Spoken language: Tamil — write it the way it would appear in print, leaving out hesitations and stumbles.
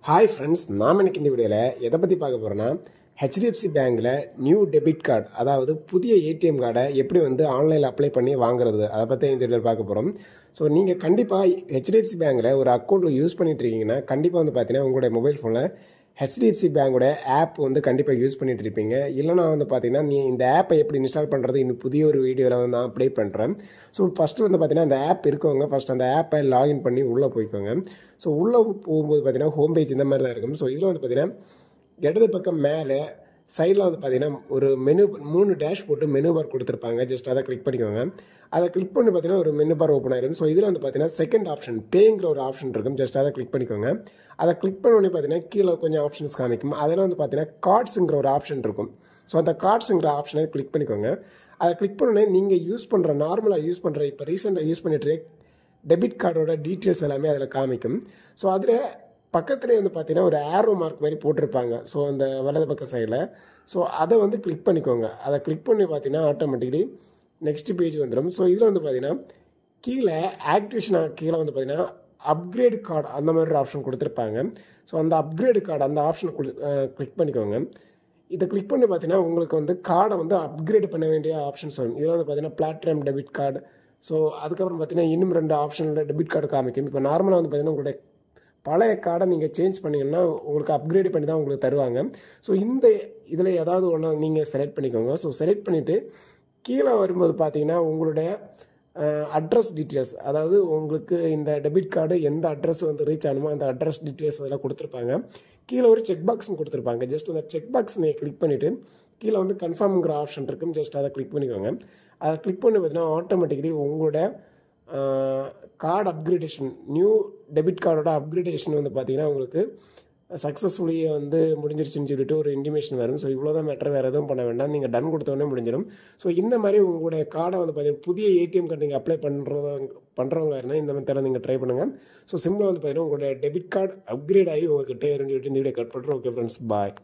ஹாய் ஃப்ரெண்ட்ஸ், நாம் இன்னைக்கு இந்த வீடியோவில் எதை பற்றி பார்க்க போகிறோன்னா ஹெச்டிஎஃப்சி பேங்க்கில் நியூ டெபிட் கார்டு, அதாவது புதிய ஏடிஎம் கார்டை எப்படி ஆன்லைனில் அப்ளை பண்ணி வாங்குறது, அதை பற்றி இந்த வீடியோவில் பார்க்க போகிறோம். ஸோ நீங்கள் கண்டிப்பாக ஹெச்டிஎஃப்சி பேங்க்கில் ஒரு அக்கௌண்ட் யூஸ் பண்ணிட்டு இருக்கீங்கன்னா கண்டிப்பாக பார்த்தீங்கன்னா உங்களுடைய மொபைல் ஃபோனில் ஹெச்டிஎஃப்சி பேங்கோட ஆப் கண்டிப்பாக யூஸ் பண்ணிட்டு இருப்பீங்க. இல்லைனா பார்த்தீங்கன்னா நீ இந்த ஆப்பை எப்படி இன்ஸ்டால் பண்ணுறது இன்னும் புதிய ஒரு வீடியோவில் நான் அப்ளை பண்ணுறேன். ஸோ ஃபஸ்ட்டு பார்த்தீங்கன்னா அந்த ஆப் இருக்கவங்க ஃபஸ்ட் அந்த ஆப்பை லாகின் பண்ணி உள்ளே போய்க்கோங்க. ஸோ உள்ளே போகும்போது பார்த்தீங்கன்னா ஹோம் பேஜ் இந்த மாதிரி தான் இருக்கும். ஸோ இதில் பார்த்தீங்கன்னா இடது பக்கம் மேலே சைடில் பார்த்தீங்கன்னா ஒரு மெனு 3 டேஷ் போட்டு மெனு பார் கொடுத்துருப்பாங்க. ஜஸ்ட் அதை கிளிக் பண்ணிக்கோங்க. அதை கிளிக் பண்ணி பார்த்தீங்கன்னா ஒரு மெனு பார் ஓப்பன் ஆயிடும். ஸோ இதில் பார்த்தீங்கன்னா செகண்ட் ஆப்ஷன் பேங்கிற ஒரு ஆப்ஷன் இருக்கும். ஜஸ்ட் அதை கிளிக் பண்ணிக்கோங்க. அதை கிளிக் பண்ணோடனே பார்த்தீங்கன்னா கீழே கொஞ்சம் ஆப்ஷன்ஸ் காமிக்கும். அதில் பார்த்தீங்கன்னா கார்ட்ஸுங்கிற ஒரு ஆப்ஷன் இருக்கும். ஸோ அந்த கார்ட்ஸுங்கிற ஆப்ஷனை கிளிக் பண்ணிக்கோங்க. அதை கிளிக் பண்ணோடனே நீங்கள் யூஸ் பண்ணுற நார்மலாக யூஸ் பண்ணுற இப்போ ரீசெண்டாக யூஸ் பண்ணிட்டு டெபிட் கார்டோட டீட்டெயில்ஸ் எல்லாமே அதில் காமிக்கும். ஸோ அதில் பக்கத்துலேயே பார்த்தீங்கன்னா ஒரு ஆரோ மார்க் மாதிரி போட்டிருப்பாங்க. ஸோ அந்த வலது பக்க சைடில் ஸோ அதை கிளிக் பண்ணிக்கோங்க. அதை கிளிக் பண்ணி பார்த்தீங்கன்னா ஆட்டோமேட்டிக்கலி நெக்ஸ்ட் பேஜ் வந்துடும். ஸோ இதில் பார்த்தீங்கன்னா கீழே ஆக்டிவேஷன் கீழே பார்த்தீங்கன்னா அப்கிரேட் கார்டு அந்த மாதிரி ஒரு ஆப்ஷன் கொடுத்துருப்பாங்க. ஸோ அந்த அப்கிரேடு கார்டு அந்த ஆப்ஷனை கிளிக் பண்ணிக்கோங்க. இதை கிளிக் பண்ணி பார்த்தீங்கன்னா உங்களுக்கு கார்டை அப்கிரேட் பண்ண வேண்டிய ஆப்ஷன்ஸ் வரும். இதில் பார்த்தீங்கன்னா பிளாட்டினம் டெபிட் கார்டு. ஸோ அதுக்கப்புறம் பார்த்தீங்கன்னா இன்னும் 2 ஆப்ஷனில் டெபிட் கார்டு காமிக்கும். இப்போ நார்மலாக பார்த்தீங்கன்னா உங்களுடைய பழைய கார்டை நீங்கள் சேஞ்ச் பண்ணிங்கன்னா உங்களுக்கு அப்கிரேட் பண்ணி தான் உங்களுக்கு தருவாங்க. ஸோ இந்த இதில் ஏதாவது ஒன்று நீங்கள் செலக்ட் பண்ணிக்கோங்க. ஸோ செலக்ட் பண்ணிவிட்டு கீழே வரும்போது பார்த்தீங்கன்னா உங்களுடைய அட்ரஸ் டீட்டெயில்ஸ், அதாவது உங்களுக்கு இந்த டெபிட் கார்டு எந்த அட்ரஸ் ரீச் ஆகணுமோ அந்த அட்ரஸ் டீட்டெயில்ஸ் அதெல்லாம் கொடுத்துருப்பாங்க. கீழே ஒரு செக் பாக்ஸும் கொடுத்துருப்பாங்க. ஜஸ்ட் அந்த செக் பாக்ஸ் நீங்கள் கிளிக் பண்ணிவிட்டு கீழே கன்ஃபார்ம்ங்கிற ஆப்ஷன் இருக்கும். ஜஸ்ட் அதை கிளிக் பண்ணிக்கோங்க. அதை கிளிக் பண்ணி பார்த்தீங்கன்னா ஆட்டோமேட்டிக்கலி உங்களோட கார்டு அப்கிரேடேஷன் நியூ டெபிட் கார்டோட அப்கிரேடேஷன் பார்த்தீங்கன்னா உங்களுக்கு சக்ஸஸ்ஃபுல்லி முடிஞ்சிருச்சுன்னு சொல்லிட்டு ஒரு இன்டிமேஷன் வரும். ஸோ இவ்வளோ தான் மேட்டர், வேறு எதுவும் பண்ண வேண்டாம். நீங்கள் டன் கொடுத்தோடனே முடிஞ்சிடும். ஸோ இந்த மாதிரி உங்களுடைய கார்டை பார்த்தீங்கன்னா புதிய ஏடிஎம் கார்டு நீங்கள் அப்ளை பண்ணுறவங்க இருந்தால் இந்த மெத்தடை நீங்கள் ட்ரை பண்ணுங்கள். ஸோ சிம்பிளாக பார்த்தீங்கன்னா உங்களுடைய டெபிட் கார்டு அப்கிரேட் ஆகி உங்கள்கிட்ட இருந்து இந்த வீடியோ கட் பண்ணுறோம். ஓகே ஃப்ரெண்ட்ஸ், பாய்.